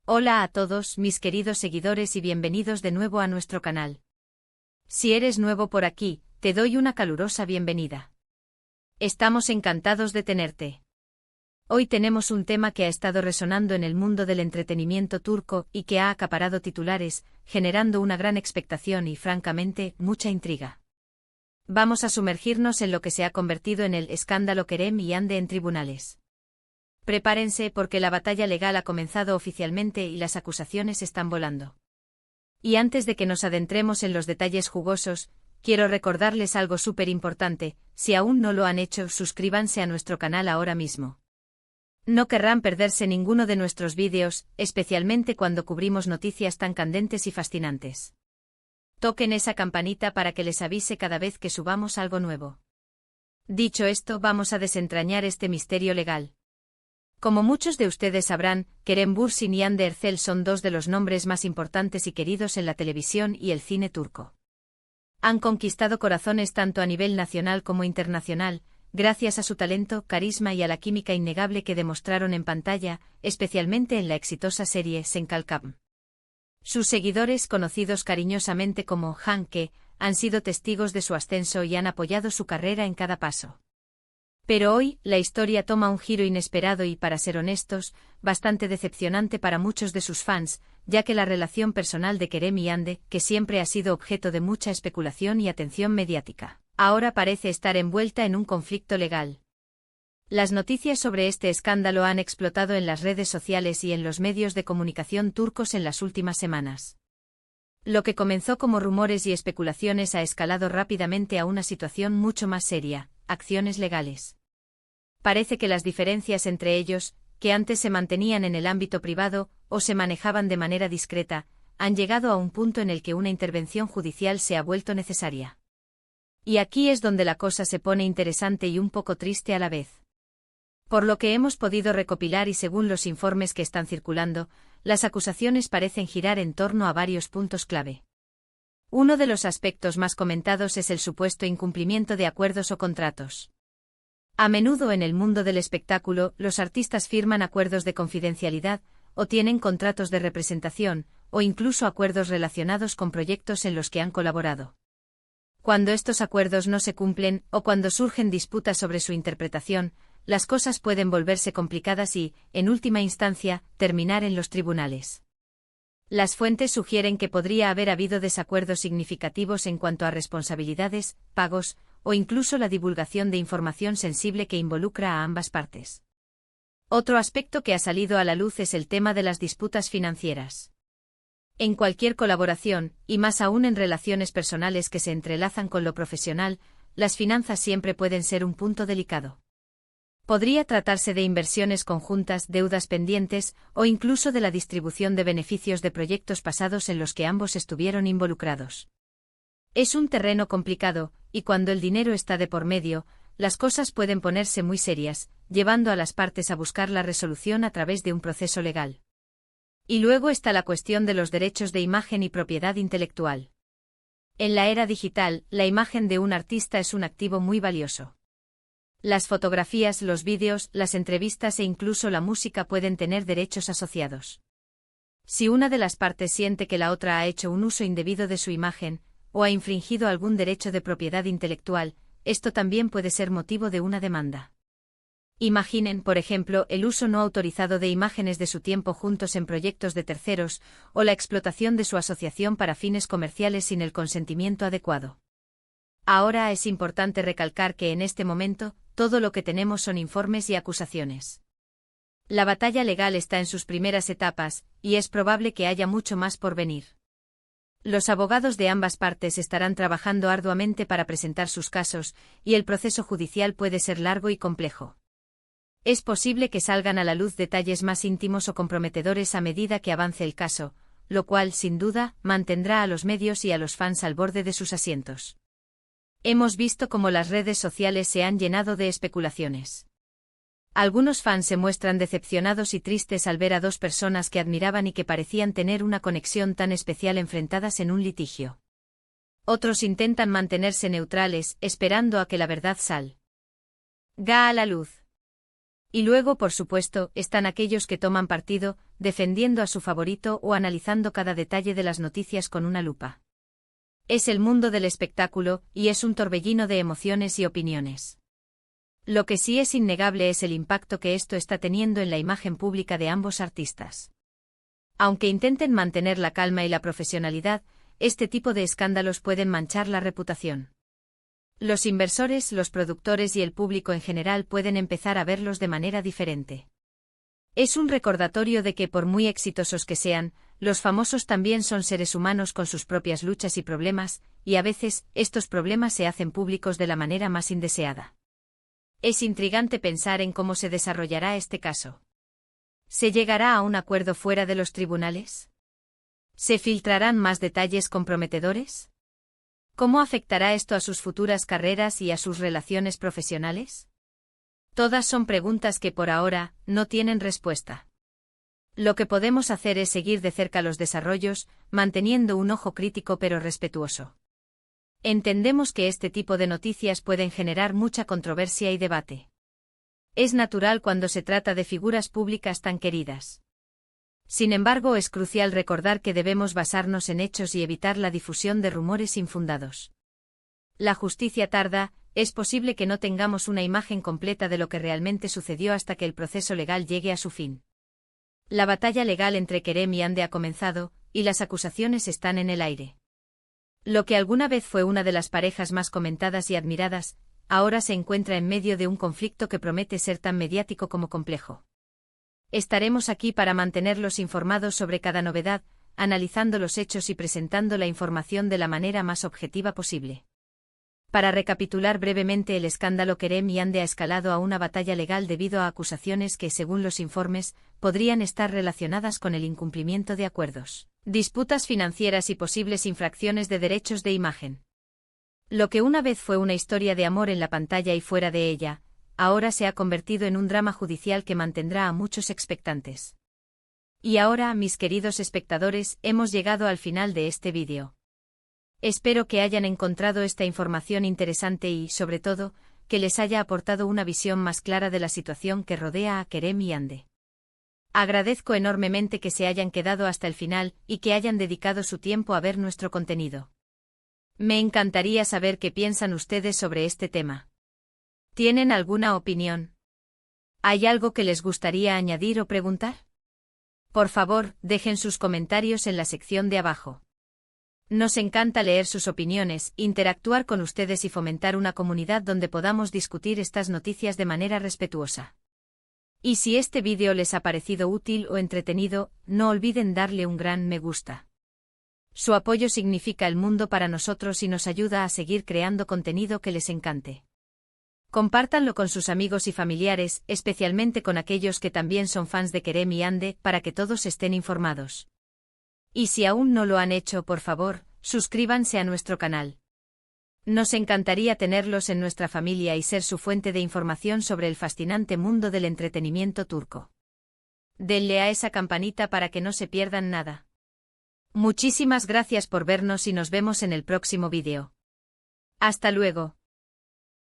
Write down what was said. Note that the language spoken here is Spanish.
Hola a todos mis queridos seguidores y bienvenidos de nuevo a nuestro canal. Si eres nuevo por aquí, te doy una calurosa bienvenida. Estamos encantados de tenerte. Hoy tenemos un tema que ha estado resonando en el mundo del entretenimiento turco y que ha acaparado titulares, generando una gran expectación y, francamente, mucha intriga. Vamos a sumergirnos en lo que se ha convertido en el escándalo Kerem y Hande en tribunales. Prepárense porque la batalla legal ha comenzado oficialmente y las acusaciones están volando. Y antes de que nos adentremos en los detalles jugosos, quiero recordarles algo súper importante: si aún no lo han hecho, suscríbanse a nuestro canal ahora mismo. No querrán perderse ninguno de nuestros vídeos, especialmente cuando cubrimos noticias tan candentes y fascinantes. Toquen esa campanita para que les avise cada vez que subamos algo nuevo. Dicho esto, vamos a desentrañar este misterio legal. Como muchos de ustedes sabrán, Kerem Bürsin y Hande Erçel son dos de los nombres más importantes y queridos en la televisión y el cine turco. Han conquistado corazones tanto a nivel nacional como internacional, gracias a su talento, carisma y a la química innegable que demostraron en pantalla, especialmente en la exitosa serie Sen Kalkam. Sus seguidores, conocidos cariñosamente como Hanke, han sido testigos de su ascenso y han apoyado su carrera en cada paso. Pero hoy, la historia toma un giro inesperado y, para ser honestos, bastante decepcionante para muchos de sus fans, ya que la relación personal de Kerem y Hande, que siempre ha sido objeto de mucha especulación y atención mediática, ahora parece estar envuelta en un conflicto legal. Las noticias sobre este escándalo han explotado en las redes sociales y en los medios de comunicación turcos en las últimas semanas. Lo que comenzó como rumores y especulaciones ha escalado rápidamente a una situación mucho más seria: acciones legales. Parece que las diferencias entre ellos, que antes se mantenían en el ámbito privado o se manejaban de manera discreta, han llegado a un punto en el que una intervención judicial se ha vuelto necesaria. Y aquí es donde la cosa se pone interesante y un poco triste a la vez. Por lo que hemos podido recopilar y según los informes que están circulando, las acusaciones parecen girar en torno a varios puntos clave. Uno de los aspectos más comentados es el supuesto incumplimiento de acuerdos o contratos. A menudo en el mundo del espectáculo, los artistas firman acuerdos de confidencialidad, o tienen contratos de representación, o incluso acuerdos relacionados con proyectos en los que han colaborado. Cuando estos acuerdos no se cumplen, o cuando surgen disputas sobre su interpretación, las cosas pueden volverse complicadas y, en última instancia, terminar en los tribunales. Las fuentes sugieren que podría haber habido desacuerdos significativos en cuanto a responsabilidades, pagos, o incluso la divulgación de información sensible que involucra a ambas partes. Otro aspecto que ha salido a la luz es el tema de las disputas financieras. En cualquier colaboración, y más aún en relaciones personales que se entrelazan con lo profesional, las finanzas siempre pueden ser un punto delicado. Podría tratarse de inversiones conjuntas, deudas pendientes, o incluso de la distribución de beneficios de proyectos pasados en los que ambos estuvieron involucrados. Es un terreno complicado, y cuando el dinero está de por medio, las cosas pueden ponerse muy serias, llevando a las partes a buscar la resolución a través de un proceso legal. Y luego está la cuestión de los derechos de imagen y propiedad intelectual. En la era digital, la imagen de un artista es un activo muy valioso. Las fotografías, los vídeos, las entrevistas e incluso la música pueden tener derechos asociados. Si una de las partes siente que la otra ha hecho un uso indebido de su imagen, o ha infringido algún derecho de propiedad intelectual, esto también puede ser motivo de una demanda. Imaginen, por ejemplo, el uso no autorizado de imágenes de su tiempo juntos en proyectos de terceros, o la explotación de su asociación para fines comerciales sin el consentimiento adecuado. Ahora es importante recalcar que en este momento, todo lo que tenemos son informes y acusaciones. La batalla legal está en sus primeras etapas, y es probable que haya mucho más por venir. Los abogados de ambas partes estarán trabajando arduamente para presentar sus casos, y el proceso judicial puede ser largo y complejo. Es posible que salgan a la luz detalles más íntimos o comprometedores a medida que avance el caso, lo cual, sin duda, mantendrá a los medios y a los fans al borde de sus asientos. Hemos visto cómo las redes sociales se han llenado de especulaciones. Algunos fans se muestran decepcionados y tristes al ver a dos personas que admiraban y que parecían tener una conexión tan especial enfrentadas en un litigio. Otros intentan mantenerse neutrales, esperando a que la verdad salga a la luz. Y luego, por supuesto, están aquellos que toman partido, defendiendo a su favorito o analizando cada detalle de las noticias con una lupa. Es el mundo del espectáculo, y es un torbellino de emociones y opiniones. Lo que sí es innegable es el impacto que esto está teniendo en la imagen pública de ambos artistas. Aunque intenten mantener la calma y la profesionalidad, este tipo de escándalos pueden manchar la reputación. Los inversores, los productores y el público en general pueden empezar a verlos de manera diferente. Es un recordatorio de que por muy exitosos que sean, los famosos también son seres humanos con sus propias luchas y problemas, y a veces, estos problemas se hacen públicos de la manera más indeseada. Es intrigante pensar en cómo se desarrollará este caso. ¿Se llegará a un acuerdo fuera de los tribunales? ¿Se filtrarán más detalles comprometedores? ¿Cómo afectará esto a sus futuras carreras y a sus relaciones profesionales? Todas son preguntas que por ahora no tienen respuesta. Lo que podemos hacer es seguir de cerca los desarrollos, manteniendo un ojo crítico pero respetuoso. Entendemos que este tipo de noticias pueden generar mucha controversia y debate. Es natural cuando se trata de figuras públicas tan queridas. Sin embargo, es crucial recordar que debemos basarnos en hechos y evitar la difusión de rumores infundados. La justicia tarda, es posible que no tengamos una imagen completa de lo que realmente sucedió hasta que el proceso legal llegue a su fin. La batalla legal entre Kerem y Hande ha comenzado, y las acusaciones están en el aire. Lo que alguna vez fue una de las parejas más comentadas y admiradas, ahora se encuentra en medio de un conflicto que promete ser tan mediático como complejo. Estaremos aquí para mantenerlos informados sobre cada novedad, analizando los hechos y presentando la información de la manera más objetiva posible. Para recapitular brevemente, el escándalo Kerem y Hande ha escalado a una batalla legal debido a acusaciones que, según los informes, podrían estar relacionadas con el incumplimiento de acuerdos, disputas financieras y posibles infracciones de derechos de imagen. Lo que una vez fue una historia de amor en la pantalla y fuera de ella, ahora se ha convertido en un drama judicial que mantendrá a muchos expectantes. Y ahora, mis queridos espectadores, hemos llegado al final de este vídeo. Espero que hayan encontrado esta información interesante y, sobre todo, que les haya aportado una visión más clara de la situación que rodea a Kerem y Hande. Agradezco enormemente que se hayan quedado hasta el final y que hayan dedicado su tiempo a ver nuestro contenido. Me encantaría saber qué piensan ustedes sobre este tema. ¿Tienen alguna opinión? ¿Hay algo que les gustaría añadir o preguntar? Por favor, dejen sus comentarios en la sección de abajo. Nos encanta leer sus opiniones, interactuar con ustedes y fomentar una comunidad donde podamos discutir estas noticias de manera respetuosa. Y si este vídeo les ha parecido útil o entretenido, no olviden darle un gran me gusta. Su apoyo significa el mundo para nosotros y nos ayuda a seguir creando contenido que les encante. Compártanlo con sus amigos y familiares, especialmente con aquellos que también son fans de Kerem y Hande, para que todos estén informados. Y si aún no lo han hecho, por favor, suscríbanse a nuestro canal. Nos encantaría tenerlos en nuestra familia y ser su fuente de información sobre el fascinante mundo del entretenimiento turco. Denle a esa campanita para que no se pierdan nada. Muchísimas gracias por vernos y nos vemos en el próximo vídeo. Hasta luego.